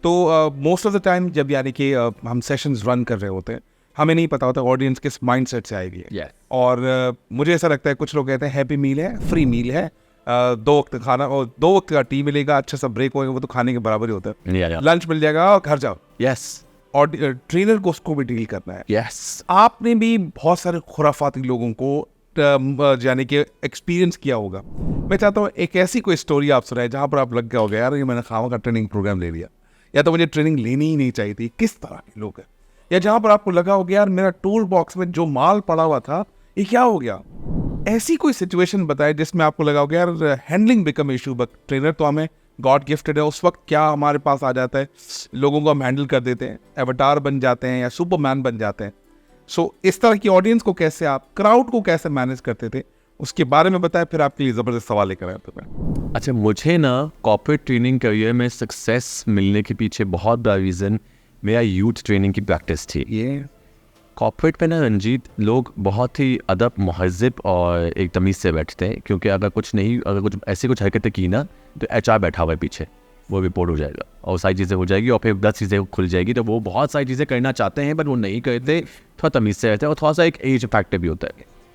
तो most of the time जब यानी कि हम सेशंस रन कर रहे होते हैं, हमें नहीं पता होता ऑडियंस किस माइंडसेट से आएगी है। और मुझे ऐसा लगता है कुछ लोग कहते हैं हैप्पी मील है, फ्री मील है, 2 वक्त खाना और 2 वक्त का टी मिलेगा, अच्छा सा ब्रेक होगा, वो तो खाने के बराबर ही होता है। लंच मिल जाएगा और घर जाओ। और ट्रेनर को उसको भी डील करना है। आपने भी बहुत सारे खुराफाती लोगों को यानी कि एक्सपीरियंस किया होगा। मैं चाहता हूँ एक ऐसी कोई स्टोरी आप सुनाए जहाँ पर आप लग गया होगा यार ये मैंने खावा का ट्रेनिंग प्रोग्राम ले लिया, या तो मुझे ट्रेनिंग लेनी ही नहीं चाहिए थी। किस तरह के लोग हैं, या जहाँ पर आपको लगा हो गया यार मेरा टूल बॉक्स में जो माल पड़ा हुआ था ये क्या हो गया। ऐसी कोई सिचुएशन बताए जिसमें आपको लगा हो गया यार handling become issue, but trainer तो हमें गॉड गिफ्टेड है। उस वक्त क्या हमारे पास आ जाता है, लोगों को हम हैंडल कर देते हैं, एवटार बन जाते हैं या सुपरमैन बन जाते हैं। सो इस तरह की ऑडियंस को कैसे आप, क्राउड को कैसे मैनेज करते थे, उसके बारे में बताया, फिर आपके लिए ज़बरदस्त सवाल लेकर आया था मैं। अच्छा, मुझे ना कॉर्पोरेट ट्रेनिंग करियर में सक्सेस मिलने के पीछे बहुत बड़ा रीज़न मेरा यूथ ट्रेनिंग की प्रैक्टिस थी। ये कॉर्पोरेट पे ना रंजीत, लोग बहुत ही अदब महज़िब और एक तमीज़ से बैठते हैं, क्योंकि अगर कुछ ऐसी कुछ हरकतें की ना तो एचआर बैठा हुआ है पीछे, वो रिपोर्ट हो जाएगा और सारी चीज़ें हो जाएगी और फिर 10 चीज़ें खुल जाएगी। तो वो बहुत सारी चीज़ें करना चाहते हैं बट वो नहीं करते, थोड़ा तमीज़ से रहते हैं और थोड़ा सा एक एज फैक्टर भी होता है।